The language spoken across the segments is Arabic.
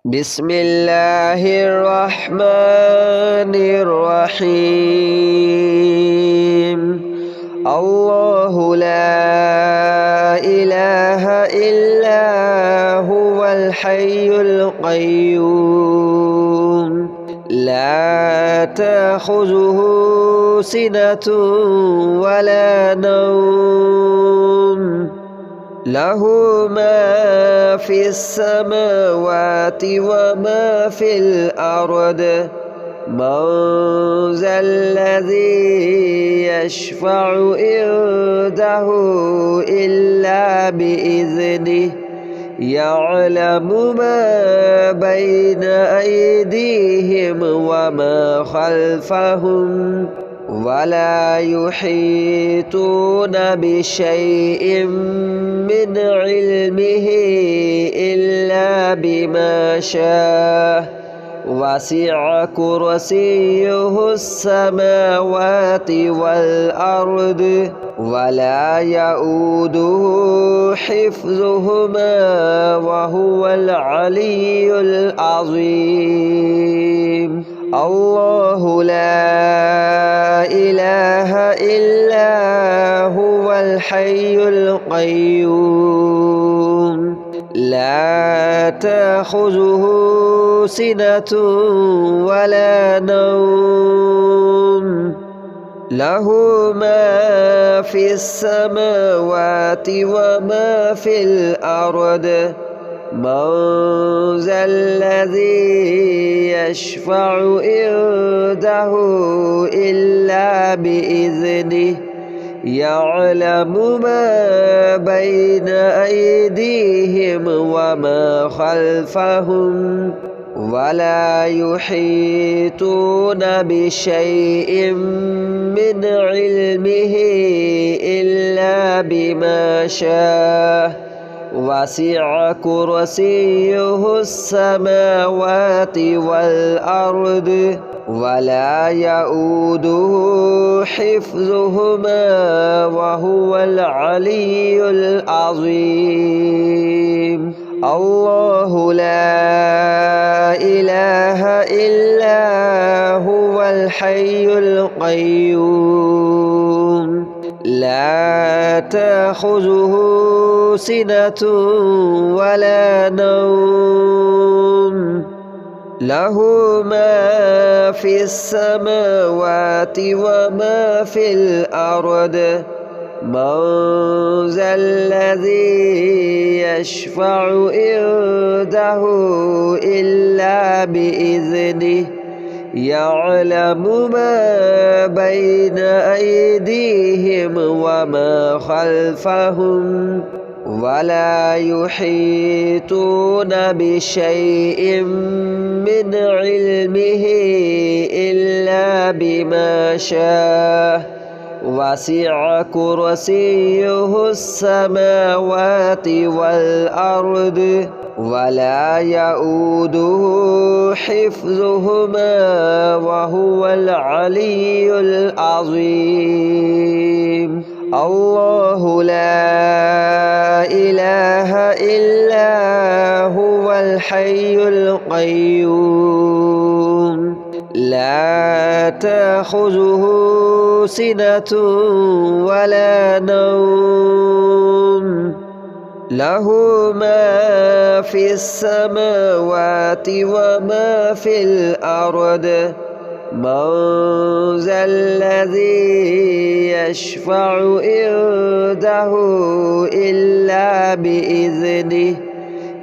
بسم الله الرحمن الرحيم الله لا إله إلا هو الحي القيوم لا تأخذه سنة ولا نوم له ما في السماوات وما في الأرض من ذا الذي يشفع عنده إلا بإذنه يعلم ما بين أيديهم وما خلفهم ولا يحيطون بشيء من علمه إلا بما شاء وسع كرسيه السماوات والأرض ولا يؤوده حفظهما وهو العلي العظيم الله لا إله إلا هو الحي القيوم لا تأخذه سنة ولا نوم له ما في السماوات وما في الأرض من ذا الذي يشفع عنده إلا بإذنه يعلم ما بين أيديهم وما خلفهم ولا يحيطون بشيء من علمه إلا بما شاء وسع كرسيه السماوات والأرض ولا يؤوده حفظهما وهو العلي العظيم الله لا إله إلا هو الحي القيوم لا تأخذه سنة ولا نوم له ما في السماوات وما في الأرض من ذا الذي يشفع عنده إلا بإذنه يعلم ما بين أيديهم وما خلفهم ولا يحيطون بشيء من علمه إلا بما شاء وسع كرسيه السماوات والأرض ولا يؤوده حفظهما وهو العلي العظيم الله لا إله إلا هو الحي القيوم لا تأخذه سنة ولا نوم له ما في السماوات وما في الأرض من ذا الذي يشفع عنده إلا بإذنه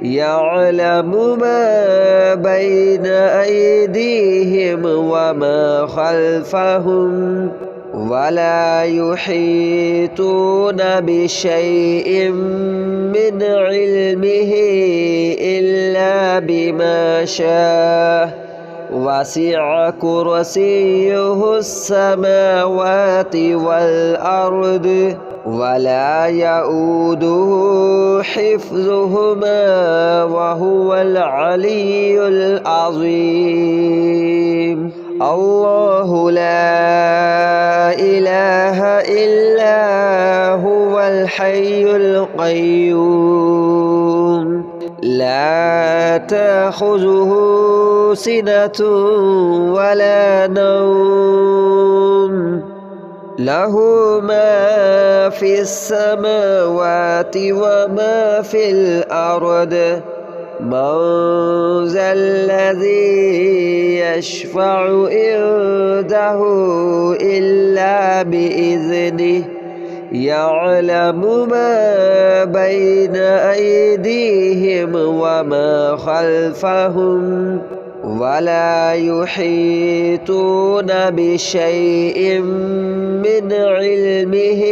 يعلم ما بين أيديهم وما خلفهم ولا يحيطون بشيء من علمه إلا بما شاء وسع كرسيه السماوات والأرض ولا يؤوده حفظهما وهو العلي العظيم الله لا إله إلا هو الحي القيوم لا تأخذه سنة ولا نوم له ما في السماوات وما في الأرض من ذا الذي يشفع عنده إلا بإذنه يعلم ما بين أيديهم وما خلفهم ولا يحيطون بشيء من علمه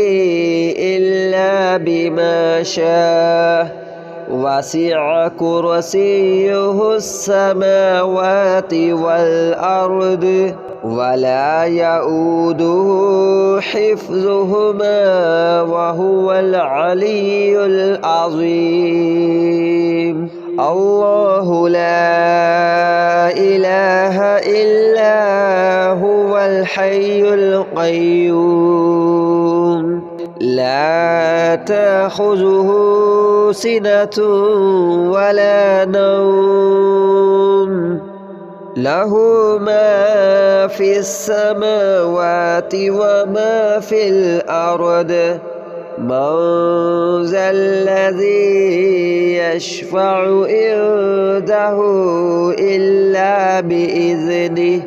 إلا بما شاء وسع كرسيه السماوات والأرض ولا يؤوده حفظهما وهو العلي العظيم الله لا إله إلا هو الحي القيوم لا تأخذه سنة ولا نوم له ما في السماوات وما في الأرض من ذا الذي يشفع عنده إلا بإذنه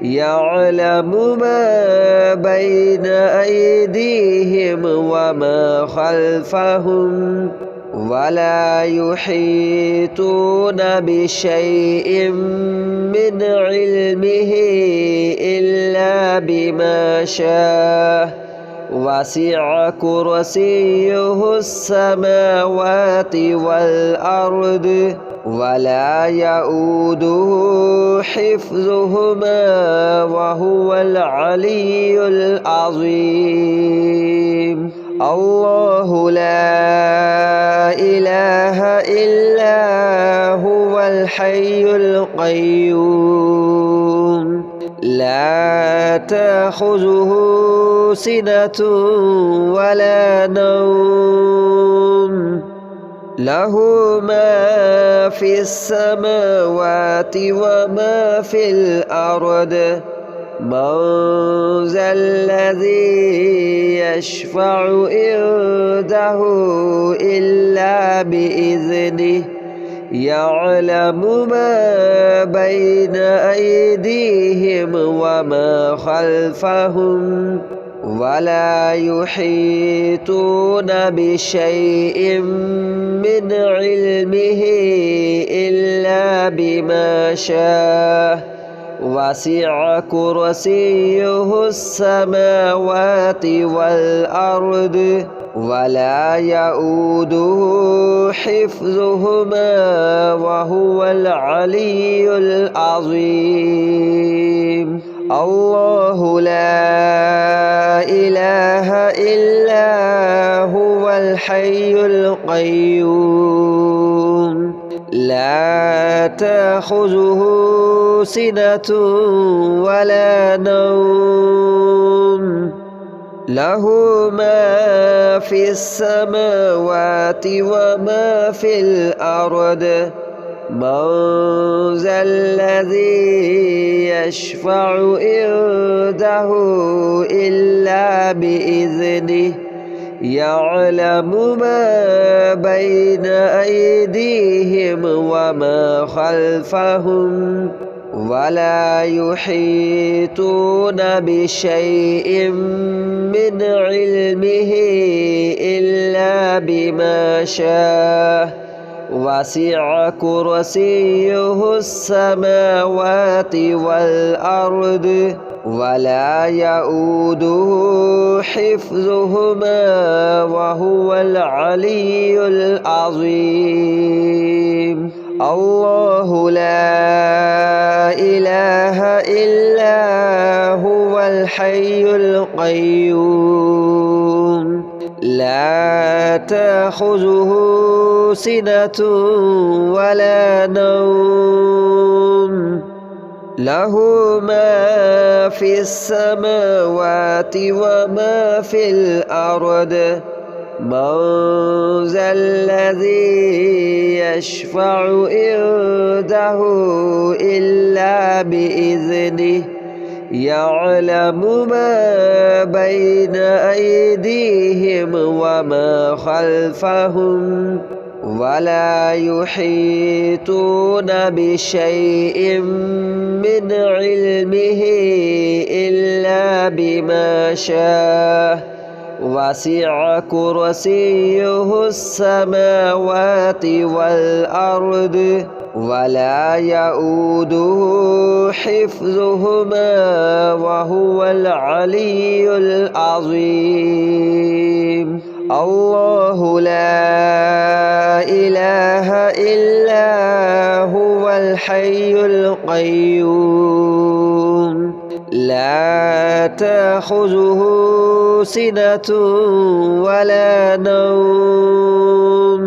يعلم ما بين أيديهم وما خلفهم ولا يحيطون بشيء من علمه إلا بما شاء وسع كرسيه السماوات والأرض ولا يؤوده حفظهما وهو العلي العظيم الله لا إله إلا هو الحي القيوم لا تأخذه سنة ولا نوم له ما في السماوات وما في الأرض من ذا الذي يشفع عنده إلا بإذنه يعلم ما بين أيديهم وما خلفهم ولا يحيطون بشيء من علمه إلا بما شاء وسع كرسيه السماوات والأرض ولا يؤوده حفظهما وهو العلي العظيم الله لا إله إلا هو الحي القيوم لا تأخذه سنة ولا نوم له ما في السماوات وما في الأرض من ذا الذي يشفع عنده إلا بإذنه يعلم ما بين أيديهم وما خلفهم ولا يحيطون بشيء من علمه إلا بما شاء وسع كرسيه السماوات والأرض ولا يؤوده حفظهما وهو العلي العظيم الله لا إله إلا هو الحي القيوم لا تأخذه سنة ولا نوم له ما في السماوات وما في الأرض من ذا الذي يشفع عنده إلا بإذنه يعلم ما بين أيديهم وما خلفهم ولا يحيطون بشيء من علمه إلا بما شاء وسع كرسيه السماوات والأرض ولا يؤوده حفظهما وهو العلي العظيم الله لا إله إلا هو الحي القيوم لا تأخذه سنة ولا نوم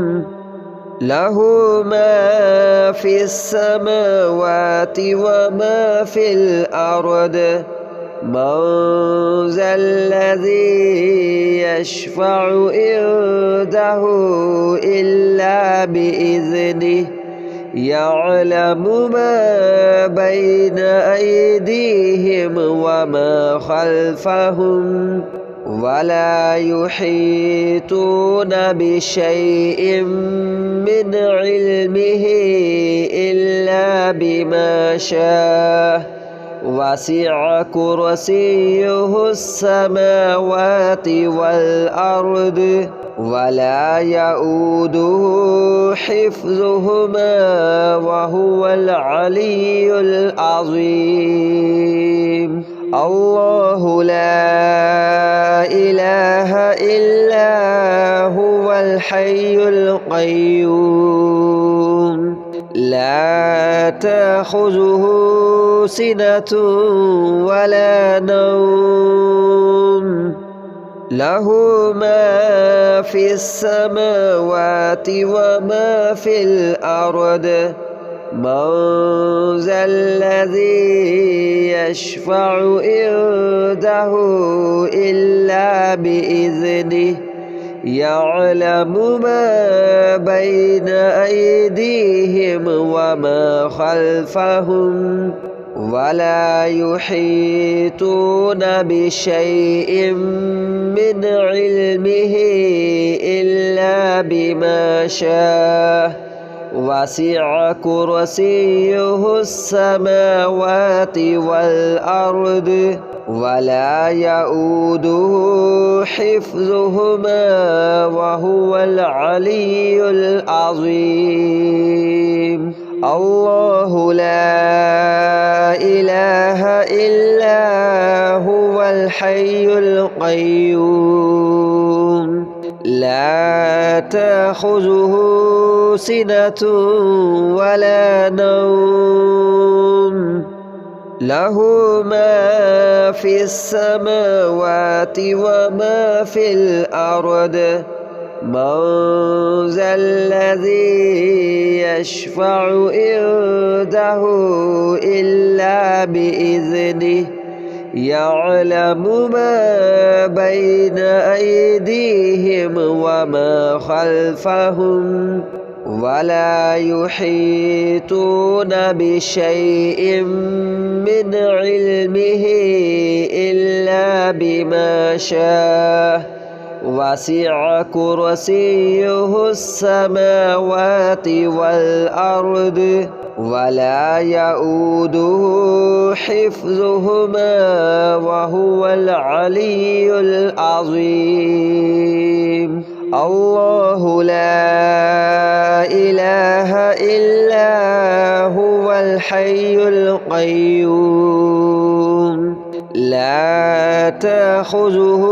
له ما في السماوات وما في الأرض من ذا الذي يشفع عنده إلا بإذنه يعلم ما بين أيديهم وما خلفهم ولا يحيطون بشيء من علمه إلا بما شاء وسع كرسيه السماوات والأرض ولا يؤوده حفظهما وهو العلي العظيم الله لا إله إلا هو الحي القيوم لا تأخذه سنة ولا نوم له ما في السماوات وما في الأرض من ذا الذي يشفع عنده إلا بإذنه يعلم ما بين أيديهم وما خلفهم ولا يحيطون بشيء من علمه إلا بما شاء وسع كرسيه السماوات والأرض ولا يؤوده حفظهما وهو العلي العظيم الله لا إله إلا هو الحي القيوم لا تأخذه سنة ولا نوم له ما في السماوات وما في الأرض من ذا الذي يشفع عنده إلا بإذنه يعلم ما بين أيديهم وما خلفهم ولا يحيطون بشيء من علمه إلا بما شاء وسع كرسيه السماوات والأرض ولا يؤوده حفظهما وهو العلي العظيم الله لا إله إلا هو الحي القيوم لا تأخذه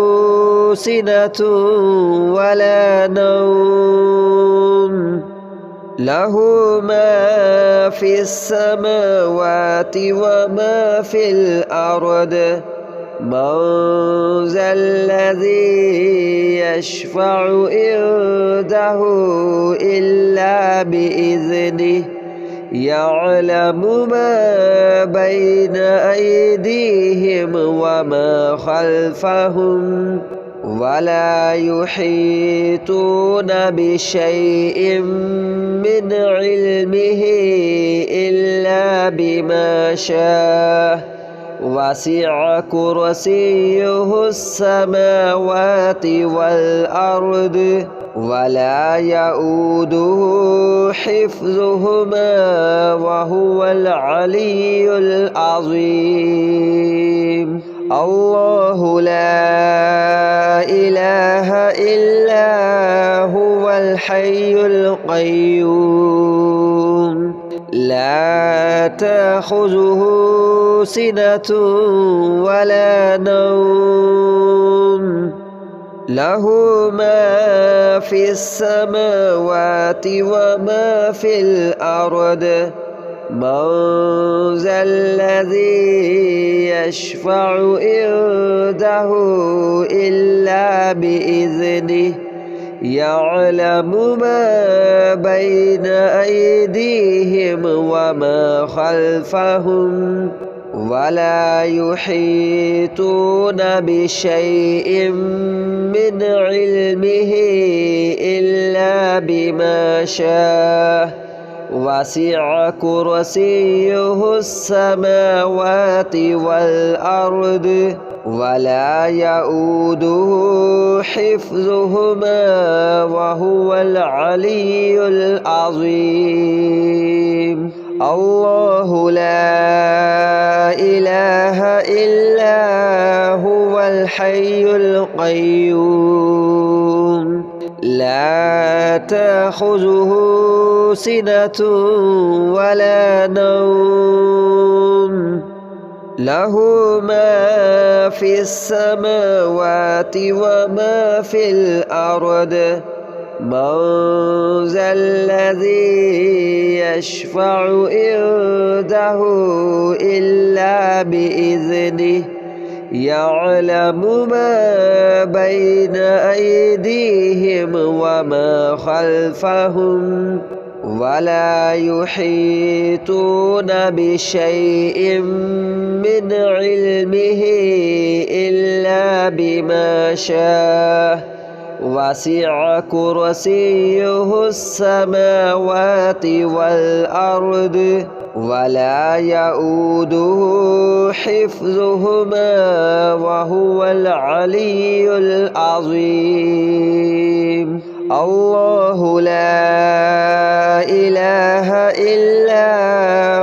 سنة ولا نوم له ما في السماوات وما في الأرض من ذا الذي يشفع عنده إلا بإذنه يعلم ما بين أيديهم وما خلفهم ولا يحيطون بشيء من علمه إلا بما شاء وسع كرسيه السماوات والأرض ولا يؤوده حفظهما وهو العلي العظيم. الله لا إله إلا هو الحي القيوم لا تأخذه سنة ولا نوم له ما في السماوات وما في الأرض من ذا الذي يشفع عنده إلا بإذنه يعلم ما بين أيديهم وما خلفهم ولا يحيطون بشيء من علمه إلا بما شاء وسع كرسيه السماوات والأرض ولا يؤوده حفظهما وهو العلي العظيم. الله لا إله إلا هو الحي القيوم لا تأخذه سنة ولا نوم له ما في السماوات وما في الأرض من ذا الذي يشفع عنده إلا بإذنه يعلم ما بين أيديهم وما خلفهم ولا يحيطون بشيء من علمه إلا بما شاء وسع كرسيه السماوات والأرض ولا يؤوده حفظهما وهو العلي العظيم. الله لا إله إلا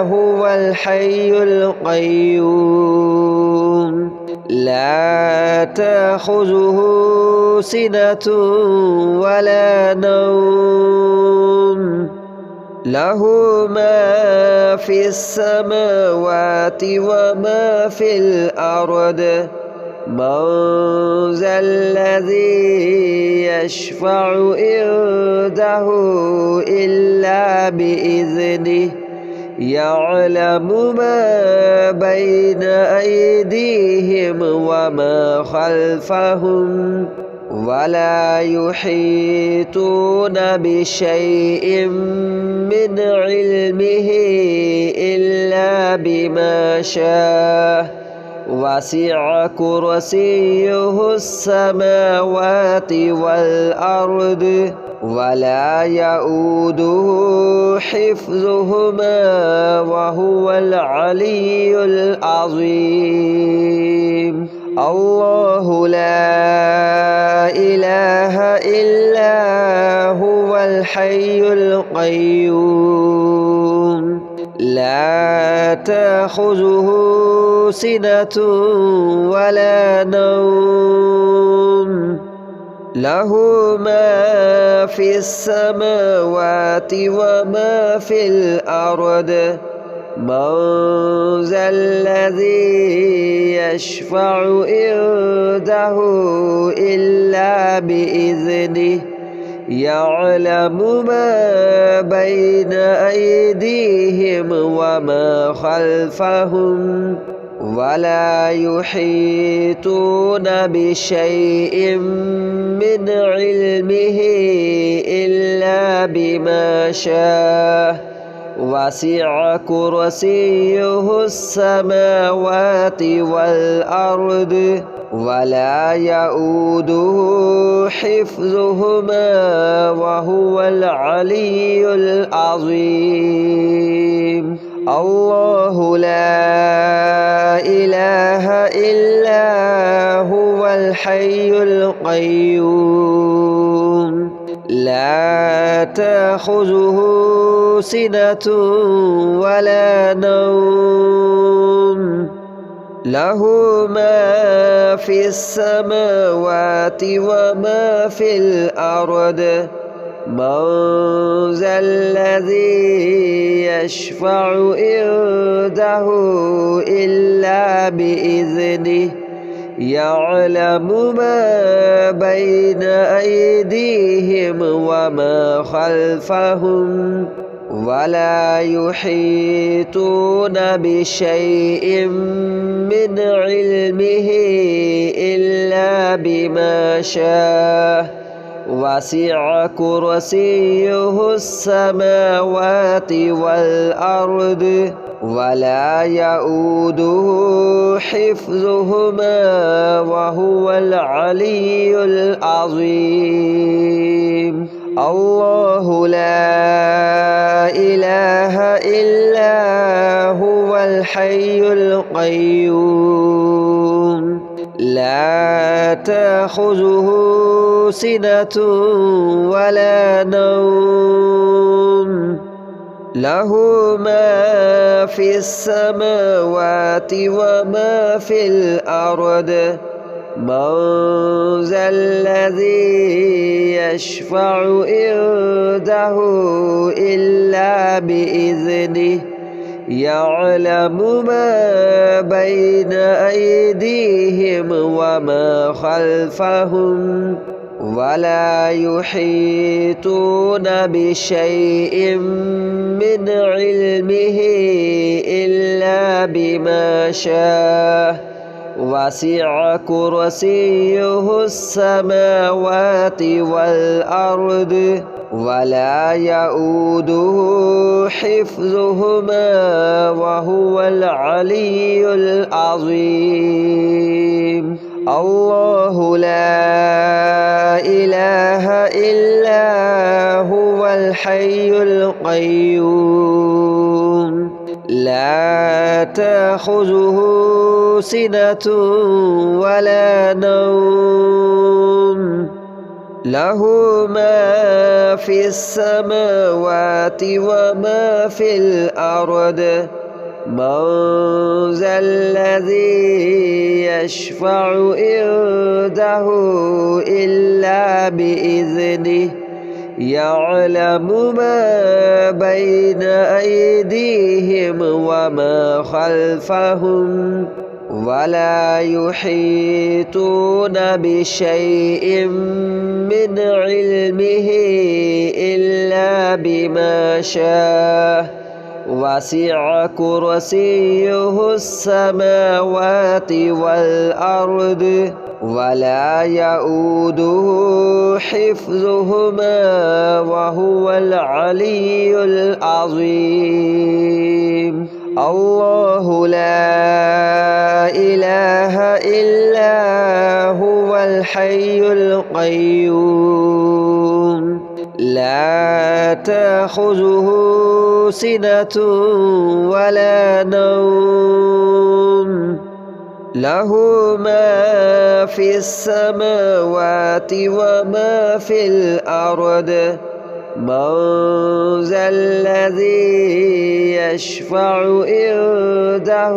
هو الحي القيوم لا تأخذه سنة ولا نوم له ما في السماوات وما في الأرض من ذا الذي يشفع عنده إلا بإذنه يعلم ما بين أيديهم وما خلفهم ولا يحيطون بشيء من علمه إلا بما شاء وسع كرسيه السماوات والأرض ولا يؤوده حفظهما وهو العلي العظيم. الله لا إله إلا هو الحي القيوم لا تأخذه سنة ولا نوم له ما في السماوات وما في الأرض من ذا الذي يشفع عنده إلا بإذنه يعلم ما بين أيديهم وما خلفهم ولا يحيطون بشيء من علمه إلا بما شاء وسع كرسيه السماوات والأرض ولا يؤوده حفظهما وهو العلي العظيم. الله لا إله إلا هو الحي القيوم لا تأخذه سنة ولا نوم له ما في السماوات وما في الأرض من ذا الذي يشفع عنده إلا بإذنه يعلم ما بين أيديهم وما خلفهم ولا يحيطون بشيء من علمه إلا بما شاء وسع كرسيه السماوات والأرض ولا يؤوده حفظهما وهو العلي العظيم. الله لا إله إلا هو الحي القيوم لا تأخذه سنة ولا نوم له ما في السماوات وما في الأرض من ذا الذي يشفع عنده إلا بإذنه يعلم ما بين أيديهم وما خلفهم ولا يحيطون بشيء من علمه إلا بما شاء وسع كرسيه السماوات والأرض ولا يؤوده حفظهما وهو العلي العظيم. الله لا إله إلا هو الحي القيوم لا تأخذه سنة ولا نوم له ما في السماوات وما في الأرض من ذا الذي يشفع عنده إلا بإذنه يعلم ما بين أيديهم وما خلفهم ولا يحيطون بشيء من علمه إلا بما شاء وسع كرسيه السماوات والأرض ولا يؤوده حفظهما وهو العلي العظيم. الله لا إله إلا هو الحي القيوم لا تأخذه سنة ولا نوم له ما في السماوات وما في الأرض من ذا الذي يشفع عنده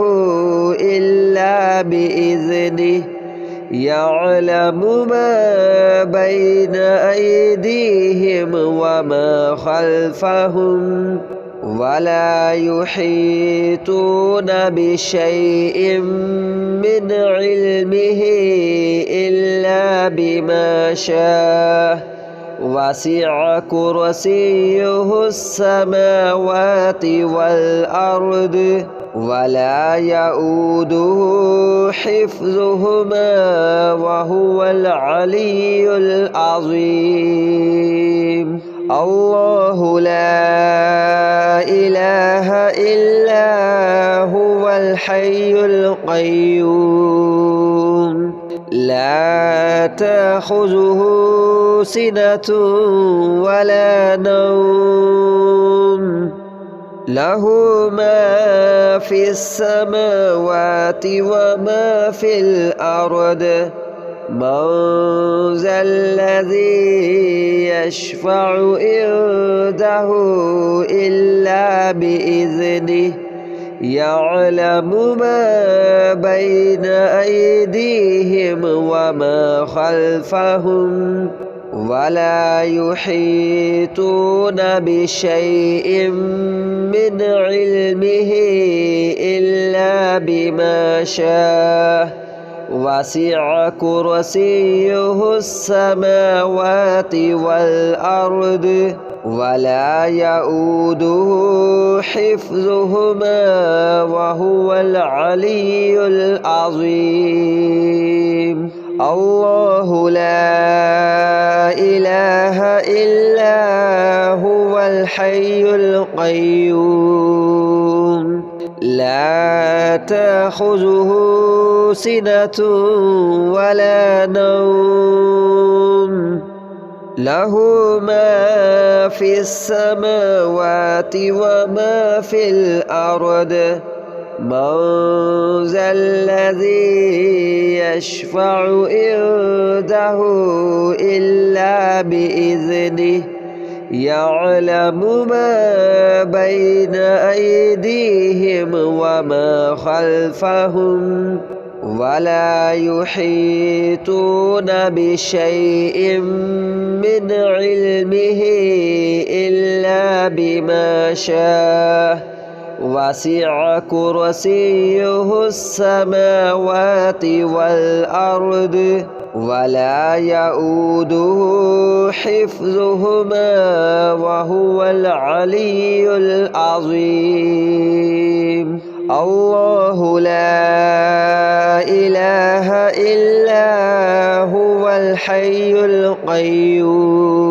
إلا بإذنه يعلم ما بين أيديهم وما خلفهم ولا يحيطون بشيء من علمه إلا بما شاء وسع كرسيه السماوات والأرض ولا يؤوده حفظهما وهو العلي العظيم. الله لا إله إلا هو الحي القيوم لا تأخذه سنة ولا نوم له ما في السماوات وما في الأرض من ذا الذي يشفع عنده إلا بإذنه يعلم ما بين أيديهم وما خلفهم ولا يحيطون بشيء من علمه إلا بما شاء وسع كرسيه السماوات والأرض ولا يؤوده حفظهما وهو العلي العظيم الله لا إله إلا هو الحي القيوم لا تأخذه سنة ولا نوم له ما في السماوات وما في الأرض من ذا الذي يشفع عنده إلا بإذنه يعلم ما بين أيديهم وما خلفهم ولا يحيطون بشيء من علمه إلا بما شاء وسع كرسيه السماوات والأرض ولا يؤوده حفظهما وهو العلي العظيم الله لا إله إلا هو الحي القيوم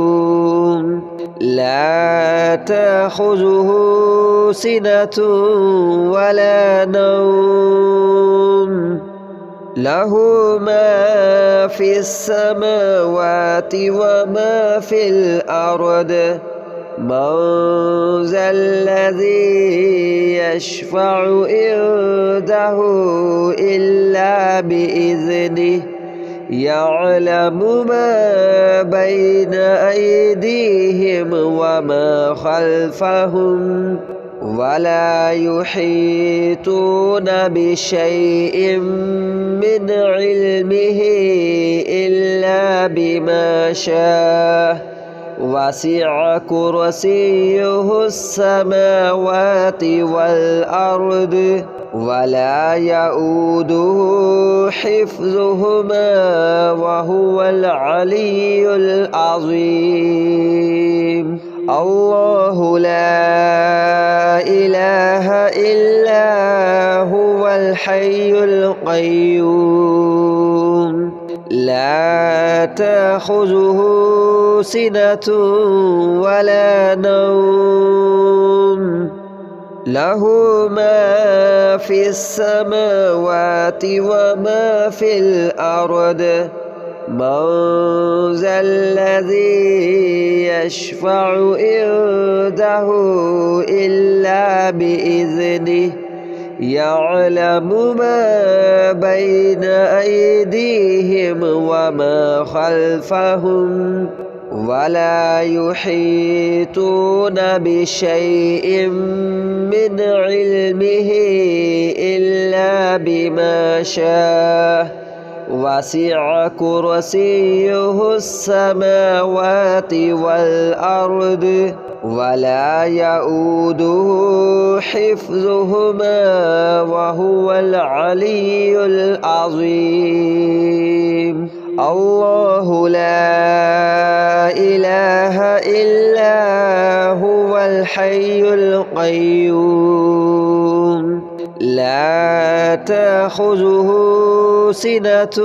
لا تأخذه سنة ولا نوم له ما في السماوات وما في الأرض من ذا الذي يشفع عنده إلا بإذنه يعلم ما بين أيديهم وما خلفهم ولا يحيطون بشيء من علمه إلا بما شاء وسع كرسيه السماوات والأرض ولا يؤوده حفظهما وهو العلي العظيم الله لا إله إلا هو الحي القيوم لا تأخذه سنة ولا نوم له ما في السماوات وما في الأرض من ذا الذي يشفع عنده إلا بإذنه يعلم ما بين أيديهم وما خلفهم ولا يحيطون بشيء من علمه إلا بما شاء وسع كرسيه السماوات والأرض ولا يؤوده حفظهما وهو العلي العظيم الله لا إله إلا هو الحي القيوم لا تأخذه سنة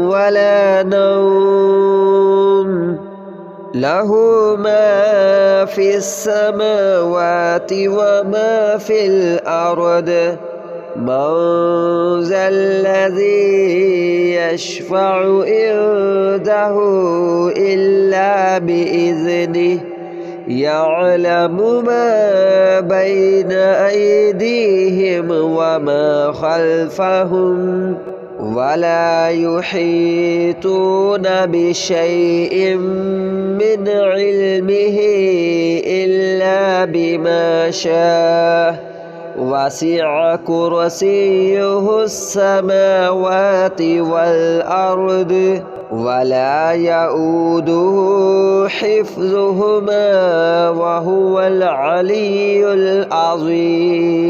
ولا نوم له ما في السماوات وما في الأرض من ذا الذي يشفع عنده إلا بإذنه يعلم ما بين أيديهم وما خلفهم ولا يحيطون بشيء من علمه إلا بما شاء وسع كرسيه السماوات والأرض ولا يؤوده حفظهما وهو العلي العظيم.